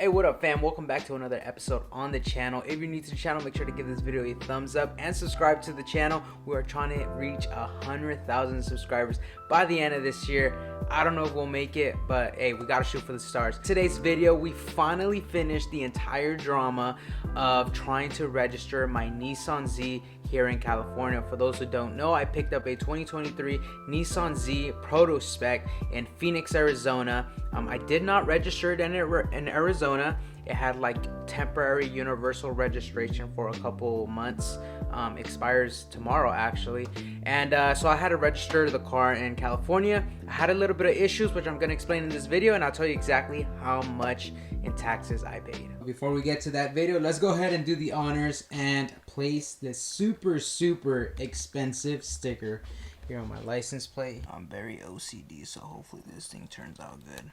Hey, what up fam? Welcome back to another episode on the channel. If you're new to the channel, make sure to give this video a thumbs up and subscribe to the channel. We are trying to reach 100,000 subscribers by the end of this year. I don't know if we'll make it, but hey, we gotta shoot for the stars. Today's video, we finally finished the entire drama of trying to register my Nissan Z here in California. For those who don't know, I picked up a 2023 Nissan Z Proto spec in Phoenix, Arizona. I did not register it in Arizona. It had like temporary universal registration for a couple months. Expires tomorrow actually, and so I had to register the car in California. I had a little bit of issues, which I'm going to explain in this video, and I'll tell you exactly how much in taxes I paid. Before we get to that video, let's go ahead and do the honors and place this super expensive sticker here on my license plate. I'm very OCD, so hopefully this thing turns out good.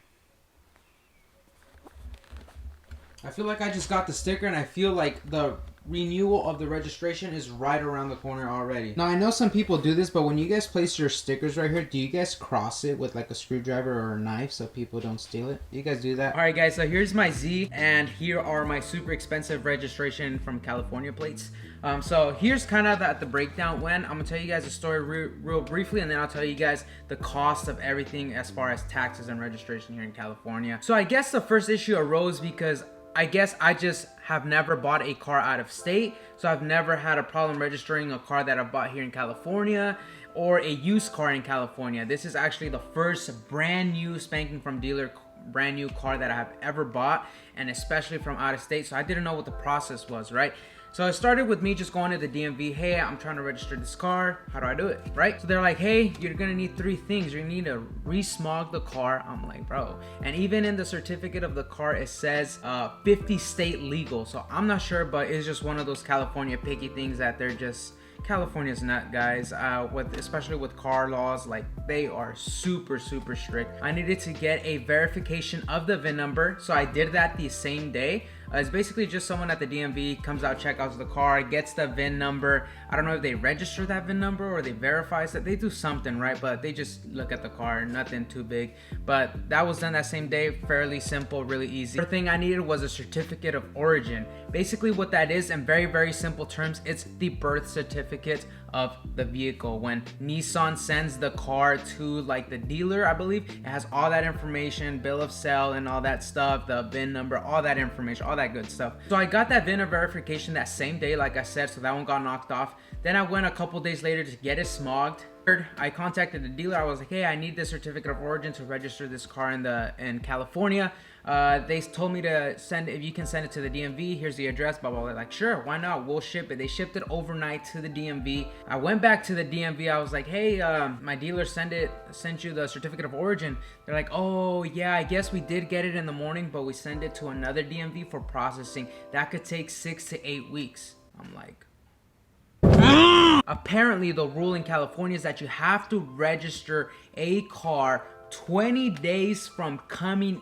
I feel like I just got the sticker, and I feel like the renewal of the registration is right around the corner already. Now, I know some people do this, but when you guys place your stickers right here, do you guys cross it with like a screwdriver or a knife so people don't steal it? Do you guys do that? All right, guys, so here's my Z, and here are my super expensive registration from California plates. So here's kind of the breakdown when. I'm gonna tell you guys a story real briefly, and then I'll tell you guys the cost of everything as far as taxes and registration here in California. So I guess the first issue arose because I guess I just have never bought a car out of state, so I've never had a problem registering a car that I bought here in California or a used car in California. This is actually the first brand new spanking from dealer brand new car that I have ever bought, and especially from out of state, so I didn't know what the process was, right? So it started with me just going to the DMV. Hey, I'm trying to register this car. How do I do it, right? So they're like, hey, you're gonna need 3 things. You're gonna need to re-smog the car. I'm like, bro. And even in the certificate of the car, it says 50 state legal. So I'm not sure, but it's just one of those California picky things that they're just, California's not, guys, especially with car laws, like they are super strict. I needed to get a verification of the VIN number, so I did that the same day. It's basically just someone at the DMV comes out, check out the car, gets the VIN number. I don't know if they register that VIN number or they verify that. They do something, right? But they just look at the car, nothing too big. But that was done that same day, fairly simple, really easy. The thing I needed was a certificate of origin. Basically what that is, in very simple terms, it's the birth certificate of the vehicle. When Nissan sends the car to like the dealer, I believe, it has all that information, bill of sale and all that stuff, the VIN number, all that information, all that good stuff. So I got that VIN verification that same day, like I said, so that one got knocked off. Then I went a couple days later to get it smogged. I contacted the dealer. I was like, hey, I need this certificate of origin to register this car in California. They told me to send, if you can send it to the DMV, here's the address, blah, blah, blah. Like, sure, why not? We'll ship it. They shipped it overnight to the DMV. I went back to the DMV. I was like, hey, my dealer sent you the certificate of origin. They're like, oh, yeah, I guess we did get it in the morning, but we send it to another DMV for processing. That could take 6 to 8 weeks. I'm like, apparently the rule in California is that you have to register a car 20 days from coming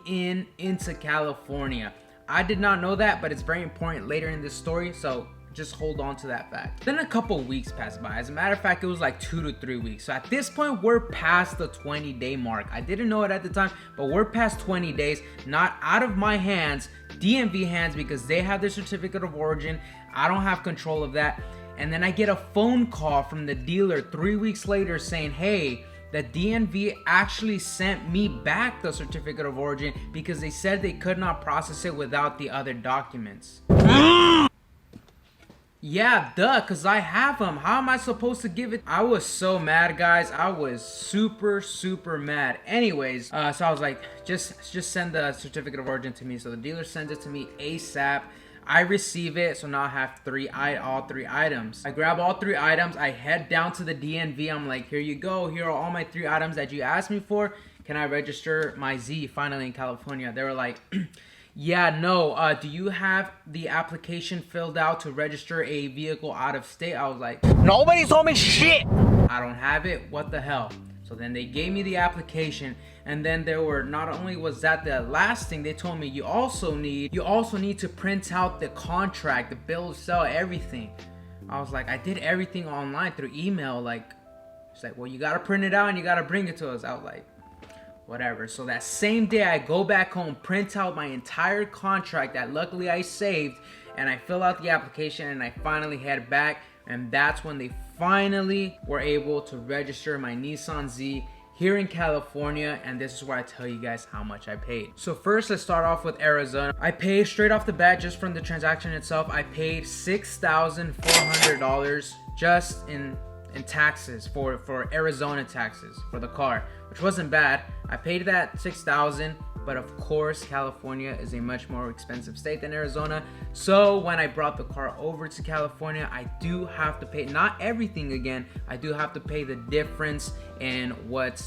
into California. I did not know that, but it's very important later in this story, so just hold on to that fact. Then a couple weeks passed by. As a matter of fact, it was like 2 to 3 weeks. So at this point, we're past the 20-day mark. I didn't know it at the time, but we're past 20 days, not out of my hands, DMV hands, because they have their certificate of origin. I don't have control of that. And then I get a phone call from the dealer 3 weeks later saying, hey, the DMV actually sent me back the certificate of origin because they said they could not process it without the other documents. Yeah, duh, because I have them. How am I supposed to give it? I was so mad, guys. I was super mad. Anyways, so I was like, just send the certificate of origin to me. So the dealer sends it to me ASAP. I receive it, so now I have all 3 items. I grab all 3 items, I head down to the DMV. I'm like, here you go, here are all my 3 items that you asked me for. Can I register my Z finally in California? They were like, yeah, no, do you have the application filled out to register a vehicle out of state? I was like, nobody told me shit. I don't have it, what the hell? So then they gave me the application, and then there were, not only was that the last thing, they told me you also need to print out the contract, the bill of sale, everything. I was like, I did everything online through email. Like, it's like, well, you gotta print it out and you gotta bring it to us. I was like, whatever. So that same day I go back home, print out my entire contract that luckily I saved, and I fill out the application, and I finally head back, and that's when they finally were able to register my Nissan Z here in California. And this is where I tell you guys how much I paid. So first, let's start off with Arizona. I paid straight off the bat, just from the transaction itself, I paid $6,400 just in taxes for Arizona taxes for the car, which wasn't bad. I paid that $6,000, but of course California is a much more expensive state than Arizona. So when I brought the car over to California, I do have to pay, not everything again, I do have to pay the difference in what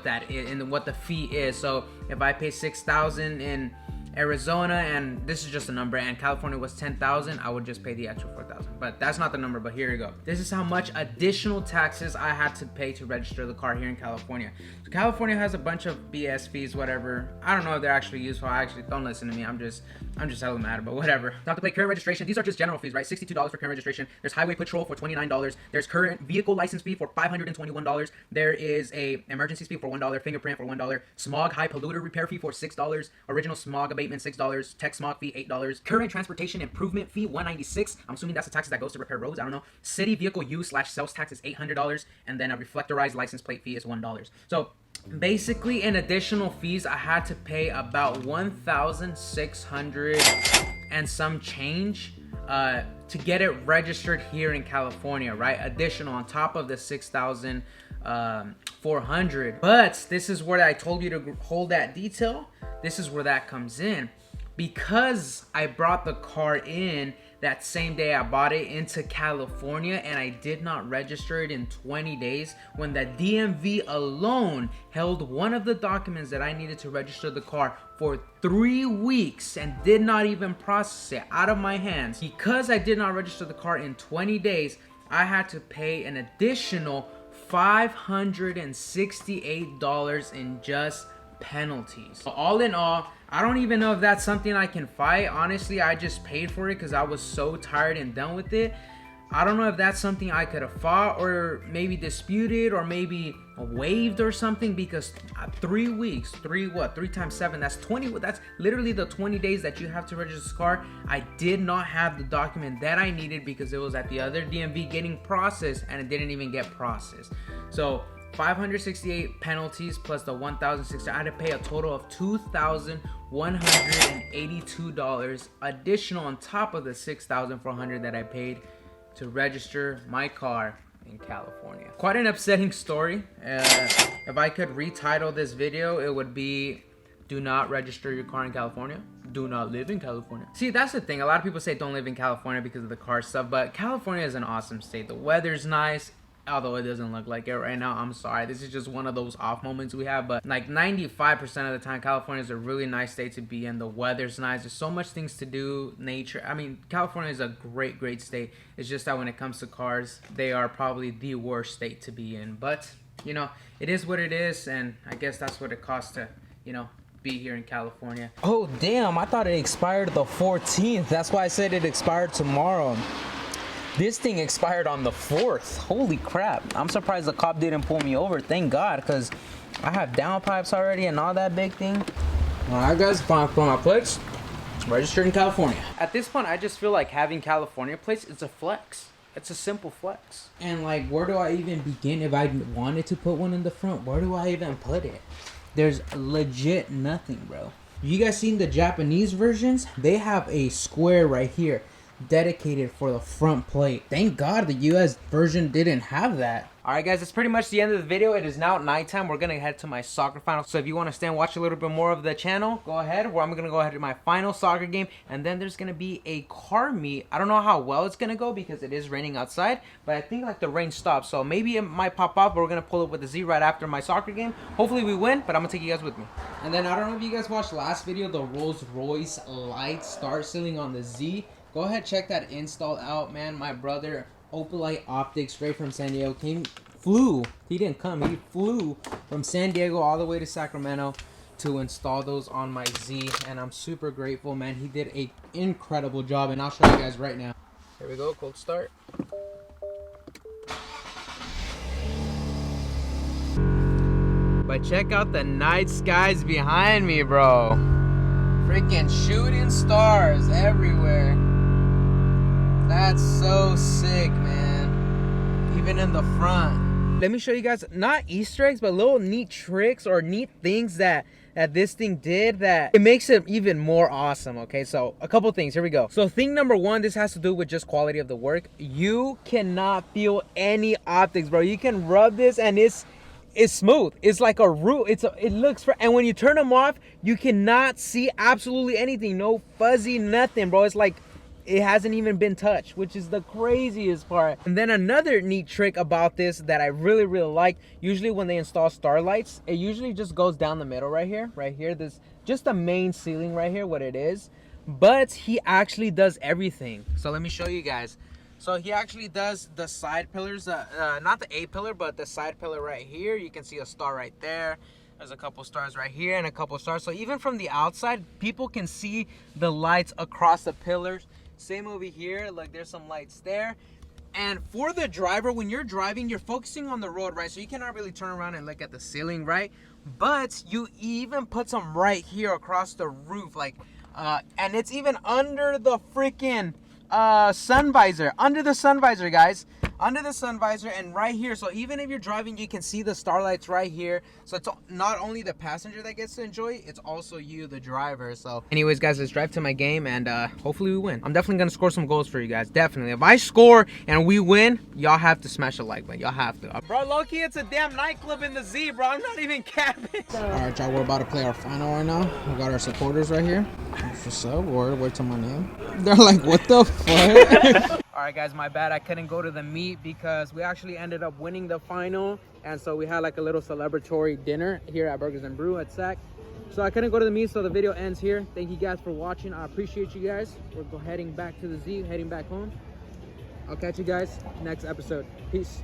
that is and what the fee is. So if I pay $6,000 in Arizona, and this is just a number, and California was $10,000, I would just pay the extra $4,000. But that's not the number, but here you go. This is how much additional taxes I had to pay to register the car here in California. So California has a bunch of BS fees, whatever. I don't know if they're actually useful. Don't listen to me. I'm just hella mad, but whatever. Have to pay current registration. These are just general fees, right? $62 for current registration. There's highway patrol for $29. There's current vehicle license fee for $521. There is a emergency fee for $1, fingerprint for $1, smog high polluter repair fee for $6, original smog abatement $6, tech smog fee $8, current transportation improvement fee $196. I'm assuming that's the tax that goes to repair roads. I don't know. City vehicle use / sales tax is $800, and then a reflectorized license plate fee is $1. So basically, in additional fees, I had to pay about $1,600 and some change to get it registered here in California, right? Additional on top of the $6,400. But this is where I told you to hold that detail. This is where that comes in. Because I brought the car in that same day I bought it into California, and I did not register it in 20 days, when the DMV alone held one of the documents that I needed to register the car for 3 weeks and did not even process it out of my hands. Because I did not register the car in 20 days, I had to pay an additional $568 in just penalties. So all in all, I don't even know if that's something I can fight. Honestly, I just paid for it because I was so tired and done with it. I don't know if that's something I could have fought or maybe disputed or maybe waived or something, because 3 weeks, 3 times 7, that's 20. That's literally the 20 days that you have to register this car. I did not have the document that I needed because it was at the other DMV getting processed, and it didn't even get processed. So 568 penalties plus the 1,600. I had to pay a total of $2,182 additional on top of the $6,400 that I paid to register my car in California. Quite an upsetting story. If I could retitle this video, it would be "Do not register your car in California. Do not live in California." See, that's the thing. A lot of people say don't live in California because of the car stuff, but California is an awesome state. The weather's nice. Although it doesn't look like it right now. I'm sorry. This is just one of those off moments we have. But like 95% of the time, California is a really nice state to be in. The weather's nice. There's so much things to do. Nature. I mean, California is a great state. It's just that when it comes to cars, they are probably the worst state to be in. But, you know, it is what it is. And I guess that's what it costs to, you know, be here in California. Oh, damn. I thought it expired the 14th. That's why I said it expired tomorrow. This thing expired on the 4th. Holy crap. I'm surprised the cop didn't pull me over. Thank God, because I have downpipes already and all that big thing. Alright guys, fine for my plates. Registered in California. At this point, I just feel like having California plates is a flex. It's a simple flex. And like, where do I even begin? If I wanted to put one in the front, where do I even put it? There's legit nothing, bro. You guys seen the Japanese versions? They have a square right here dedicated for the front plate. Thank God the US version didn't have that. Alright guys, that's pretty much the end of the video. It is now nighttime. We're gonna head to my soccer final. So if you want to stay and watch a little bit more of the channel, go ahead. Where I'm gonna go ahead to my final soccer game, and then there's gonna be a car meet. I don't know how well it's gonna go because it is raining outside, but I think like the rain stopped, so maybe it might pop up. But we're gonna pull up with the Z right after my soccer game. Hopefully we win, but I'm gonna take you guys with me. And then I don't know if you guys watched last video, the Rolls Royce light start sealing on the Z. Go ahead, check that install out, man. My brother, Opalite Optics, straight from San Diego, flew. He didn't come. He flew from San Diego all the way to Sacramento to install those on my Z, and I'm super grateful, man. He did an incredible job, and I'll show you guys right now. Here we go, cold start. But check out the night skies behind me, bro. Freaking shooting stars everywhere. That's so sick, man. Even in the front. Let me show you guys, not Easter eggs, but little neat tricks or neat things that this thing did that it makes it even more awesome. Okay, so a couple things, here we go. So thing number one, this has to do with just quality of the work. You cannot feel any optics, bro. You can rub this and it's smooth. It's like a root. It looks for, and when you turn them off, you cannot see absolutely anything. No fuzzy, nothing, bro. It's like it hasn't even been touched, which is the craziest part. And then another neat trick about this that I really like, usually when they install starlights, it usually just goes down the middle right here. This just the main ceiling right here, what it is. But he actually does everything. So let me show you guys. So he actually does the side pillars, not the A pillar, but the side pillar right here. You can see a star right there. There's a couple stars right here and a couple stars. So even from the outside, people can see the lights across the pillars. Same over here, like there's some lights there. And for the driver, when you're driving, you're focusing on the road, right? So you cannot really turn around and look at the ceiling, right? But you even put some right here across the roof, like, and it's even under the freaking sun visor, under the sun visor, guys, under the sun visor, and right here. So even if you're driving, you can see the starlights right here. So it's not only the passenger that gets to enjoy it, it's also you, the driver. So anyways, guys, let's drive to my game and hopefully we win. I'm definitely gonna score some goals for you guys, definitely. If I score and we win, y'all have to smash a like button. Y'all have to, bro. Low-key, it's a damn nightclub in the Z, bro. I'm not even capping. All right, y'all, we're about to play our final right now. We got our supporters right here. What's up? Word to my name. They're like, what the fuck? All right, guys, my bad. I couldn't go to the meet because we actually ended up winning the final. And so we had like a little celebratory dinner here at Burgers and Brew at SAC. So I couldn't go to the meet, so the video ends here. Thank you guys for watching. I appreciate you guys. We're heading back to the Z, heading back home. I'll catch you guys next episode. Peace.